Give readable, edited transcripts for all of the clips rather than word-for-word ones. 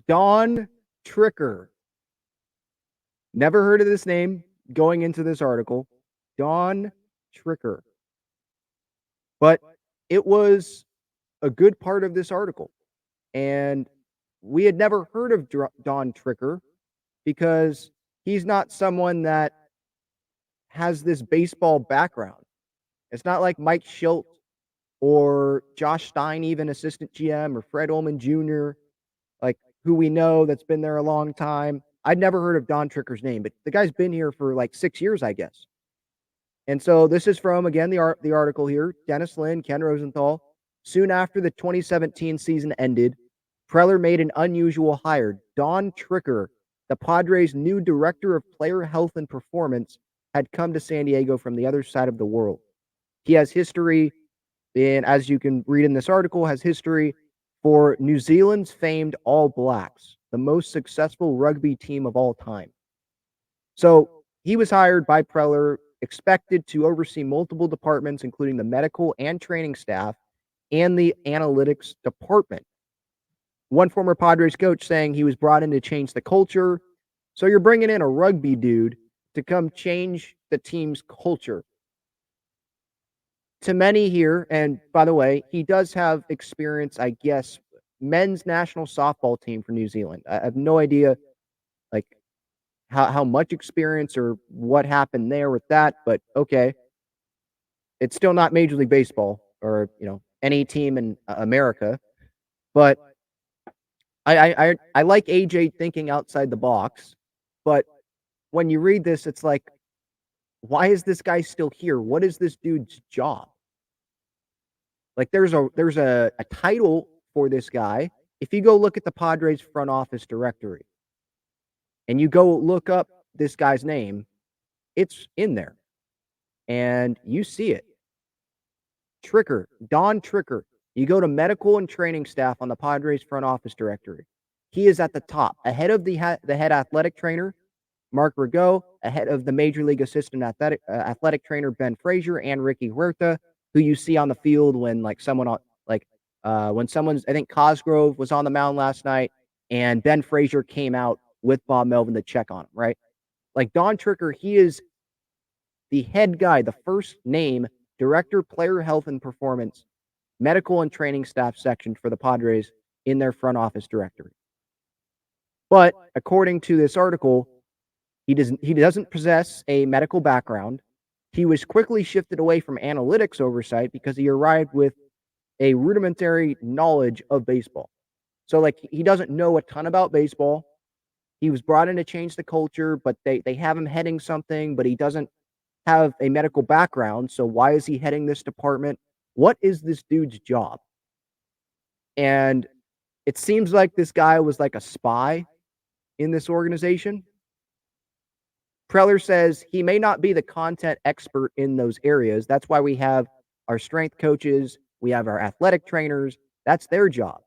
Don Tricker. Never heard of this name going into this article. Don Tricker. But it was a good part of this article. And we had never heard of Don Tricker because he's not someone that has this baseball background. It's not like Mike Schilt or Josh Stein, even assistant GM, or Fred Ullman Jr., like who we know that's been there a long time. I'd never heard of Don Tricker's name, but the guy's been here for like 6 years, I guess. And so this is from, again, the article here, Dennis Lin, Ken Rosenthal. Soon after the 2017 season ended, Preller made an unusual hire. Don Tricker, the Padres' new director of player health and performance, had come to San Diego from the other side of the world. He has history, and as you can read in this article, has history for New Zealand's famed All Blacks, the most successful rugby team of all time. So he was hired by Preller, expected to oversee multiple departments, including the medical and training staff and the analytics department. One former Padres coach saying he was brought in to change the culture. So you're bringing in a rugby dude to come change the team's culture. To many here, and by the way, he does have experience, I guess, men's national softball team for New Zealand. I have no idea, like, how much experience or what happened there with that, but okay. It's still not Major League Baseball or, any team in America. But I like AJ thinking outside the box. But when you read this, it's like, why is this guy still here? What is this dude's job? Like, there's a title for this guy. If you go look at the Padres front office directory and you go look up this guy's name, it's in there. And you see it. Tricker, Don Tricker. You go to medical and training staff on the Padres front office directory. He is at the top, ahead of the head athletic trainer, Mark Rigaud, ahead of the Major League assistant athletic trainer, Ben Frazier, and Ricky Huerta, who you see on the field when, like, when someone's, I think Cosgrove was on the mound last night, and Ben Frazier came out with Bob Melvin to check on him, right? Like, Don Tricker, he is the head guy, the first name, director, player health and performance, medical and training staff section for the Padres in their front office directory. But according to this article, he doesn't possess a medical background. He was quickly shifted away from analytics oversight because he arrived with a rudimentary knowledge of baseball. So, like, he doesn't know a ton about baseball. He was brought in to change the culture, but they have him heading something, but he doesn't have a medical background. So why is he heading this department? What is this dude's job? And it seems like this guy was like a spy in this organization. Preller says he may not be the content expert in those areas. That's why we have our strength coaches, we have our athletic trainers. That's their job.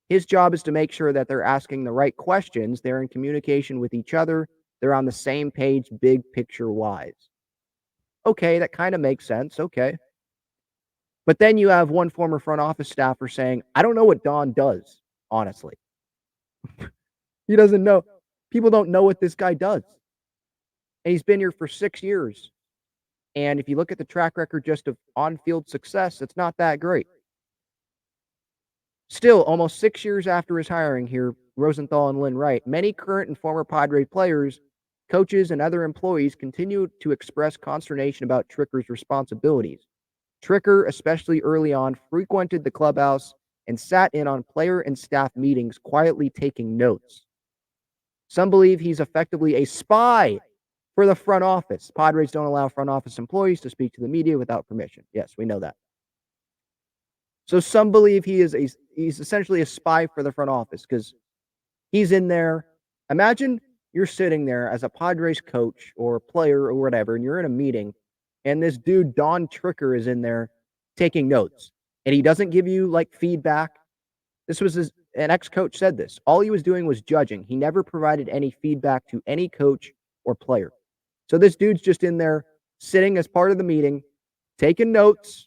His job is to make sure that they're asking the right questions, they're in communication with each other, they're on the same page, big picture wise. Okay, that kind of makes sense. Okay. But then you have one former front office staffer saying, I don't know what Don does, honestly. He doesn't know. People don't know what this guy does. And he's been here for 6 years. And if you look at the track record just of on-field success, it's not that great. Still, almost 6 years after his hiring here, Rosenthal and Lin write, many current and former Padre players, coaches, and other employees continue to express consternation about Tricker's responsibilities. Tricker, especially early on, frequented the clubhouse and sat in on player and staff meetings, quietly taking notes. Some believe he's effectively a spy for the front office. Padres don't allow front office employees to speak to the media without permission. Yes, we know that. So some believe he's essentially a spy for the front office because he's in there. Imagine you're sitting there as a Padres coach or player or whatever, and you're in a meeting, and this dude, Don Tricker, is in there taking notes. And he doesn't give you, like, feedback. This was an ex-coach said this. All he was doing was judging. He never provided any feedback to any coach or player. So this dude's just in there sitting as part of the meeting, taking notes,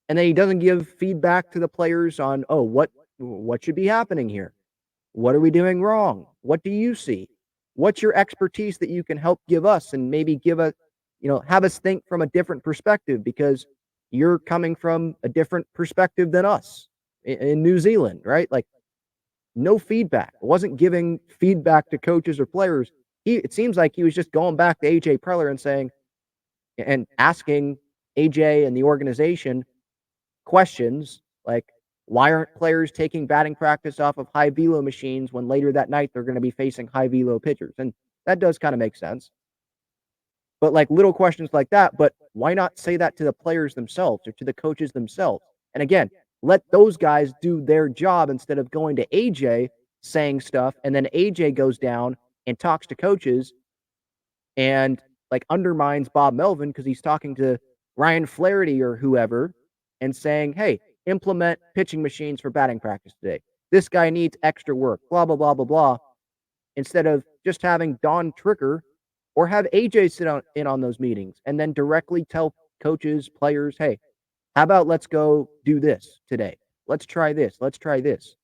and then he doesn't give feedback to the players on, what What should be happening here? What are we doing wrong? What do you see? What's your expertise that you can help give us and maybe give us, have us think from a different perspective because you're coming from a different perspective than us in New Zealand, right? Like no feedback. It wasn't giving feedback to coaches or players. It seems like he was just going back to AJ Preller and saying and asking AJ and the organization questions like, why aren't players taking batting practice off of high velo machines when later that night they're going to be facing high velo pitchers? And that does kind of make sense. But like little questions like that, but why not say that to the players themselves or to the coaches themselves? And again, let those guys do their job instead of going to AJ saying stuff and then AJ goes down and talks to coaches and like undermines Bob Melvin because he's talking to Ryan Flaherty or whoever and saying, "Hey, implement pitching machines for batting practice today. This guy needs extra work." Blah blah blah blah blah. Instead of just having Don Tricker or have AJ sit in on those meetings and then directly tell coaches, players, "Hey, how about let's go do this today? Let's try this. Let's try this."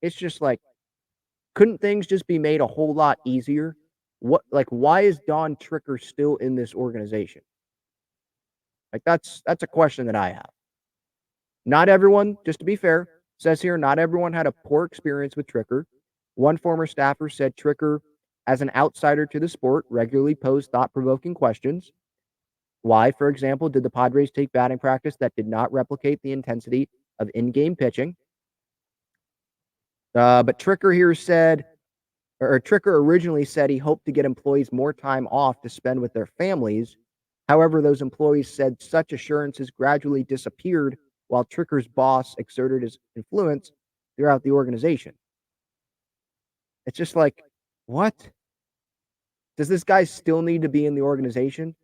It's just like, couldn't things just be made a whole lot easier? Why is Don Tricker still in this organization? Like that's a question that I have. Not everyone, just to be fair, says here not everyone had a poor experience with Tricker. One former staffer said Tricker, as an outsider to the sport, regularly posed thought-provoking questions. Why, for example, did the Padres take batting practice that did not replicate the intensity of in-game pitching? But Tricker here said or Tricker originally said he hoped to get employees more time off to spend with their families. However, those employees said such assurances gradually disappeared while Tricker's boss exerted his influence throughout the organization. It's just like, what? Does this guy still need to be in the organization?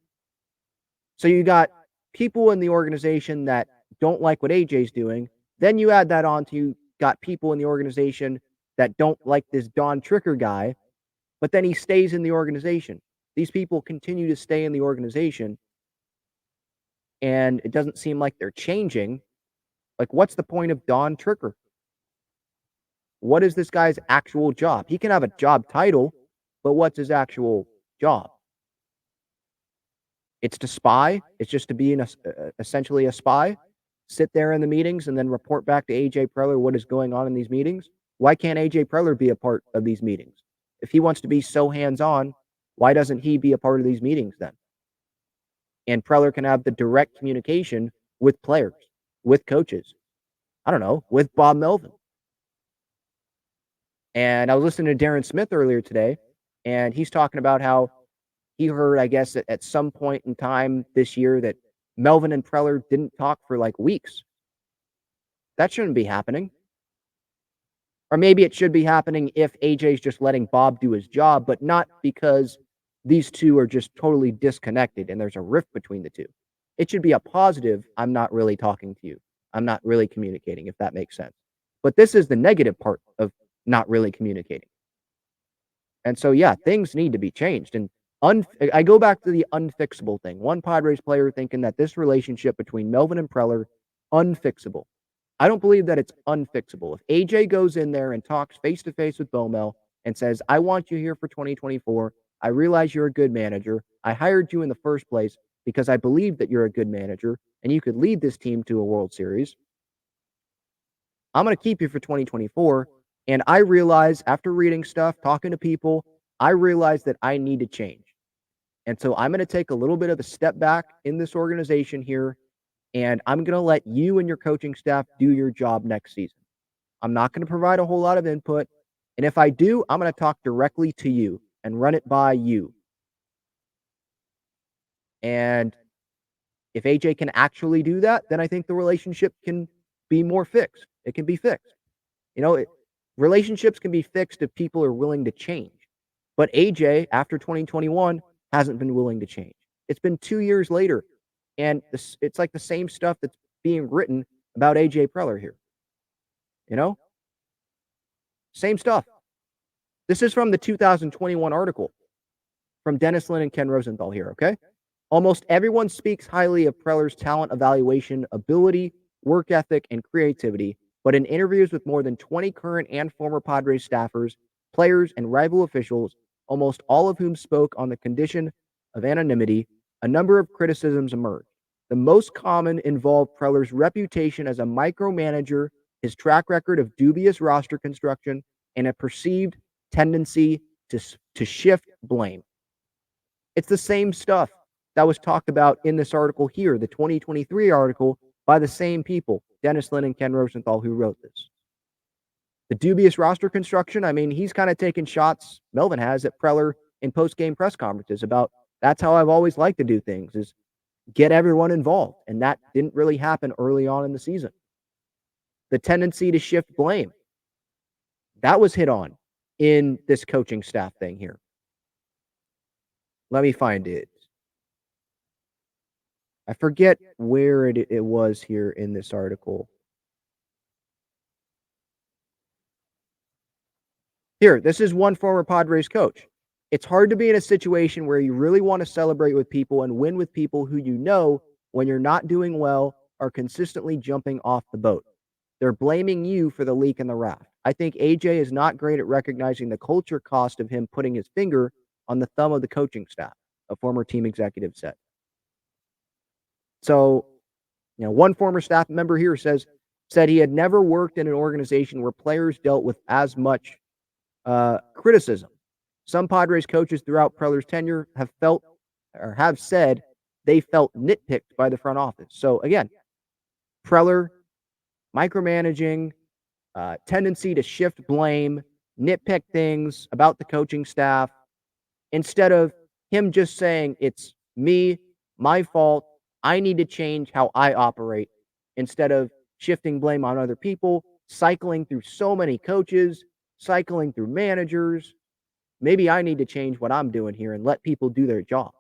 So you got people in the organization that don't like what AJ's doing. Then you add that on to you got people in the organization that don't like this Don Tricker guy, but then he stays in the organization. These people continue to stay in the organization, and it doesn't seem like they're changing. Like, what's the point of Don Tricker? What is this guy's actual job? He can have a job title, but what's his actual job? It's to spy. It's just to be essentially a spy, sit there in the meetings and then report back to AJ Preller what is going on in these meetings. Why can't AJ Preller be a part of these meetings? If he wants to be so hands-on, why doesn't he be a part of these meetings then? And Preller can have the direct communication with players, with coaches. I don't know, with Bob Melvin. And I was listening to Darren Smith earlier today, and he's talking about how he heard, I guess, at some point in time this year that Melvin and Preller didn't talk for like weeks. That shouldn't be happening. Or maybe it should be happening if AJ's just letting Bob do his job, but not because these two are just totally disconnected and there's a rift between the two. It should be a positive, I'm not really talking to you. I'm not really communicating, if that makes sense. But this is the negative part of not really communicating. And so, yeah, things need to be changed. And I go back to the unfixable thing. One Padres player thinking that this relationship between Melvin and Preller, unfixable. I don't believe that it's unfixable. If AJ goes in there and talks face to face with Bomel and says, I want you here for 2024. I realize you're a good manager. I hired you in the first place because I believe that you're a good manager and you could lead this team to a World Series. I'm going to keep you for 2024. And I realize after reading stuff, talking to people, I realize that I need to change. And so I'm going to take a little bit of a step back in this organization here, and I'm going to let you and your coaching staff do your job next season. I'm not going to provide a whole lot of input. And if I do, I'm going to talk directly to you and run it by you. And if AJ can actually do that, then I think the relationship can be more fixed. It can be fixed. Relationships can be fixed if people are willing to change. But AJ, after 2021, hasn't been willing to change. It's been 2 years later, and it's like the same stuff that's being written about AJ Preller here. Same stuff. This is from the 2021 article from Dennis Lin and Ken Rosenthal here, okay? Almost everyone speaks highly of Preller's talent evaluation, ability, work ethic, and creativity, But in interviews with more than 20 current and former Padres staffers, players, and rival officials, almost all of whom spoke on the condition of anonymity, a number of criticisms emerged. The most common involved Preller's reputation as a micromanager, his track record of dubious roster construction, and a perceived tendency to shift blame. It's the same stuff that was talked about in this article here, the 2023 article by the same people, Dennis Lin and Ken Rosenthal, who wrote this. The dubious roster construction, I mean, he's kind of taken shots, Melvin has, at Preller in post-game press conferences about that's how I've always liked to do things, is get everyone involved. And that didn't really happen early on in the season. The tendency to shift blame, that was hit on in this coaching staff thing here. Let me find it. I forget where it was here in this article. Here, this is one former Padres coach. It's hard to be in a situation where you really want to celebrate with people and win with people who you know, when you're not doing well, are consistently jumping off the boat. They're blaming you for the leak in the raft. I think AJ is not great at recognizing the culture cost of him putting his finger on the thumb of the coaching staff, a former team executive said. So, one former staff member here said he had never worked in an organization where players dealt with as much criticism. Some Padres coaches throughout Preller's tenure have said they felt nitpicked by the front office. So again, Preller micromanaging, tendency to shift blame, nitpick things about the coaching staff, instead of him just saying it's me, my fault, I need to change how I operate, instead of shifting blame on other people, cycling through so many coaches, cycling through managers. Maybe I need to change what I'm doing here and let people do their job.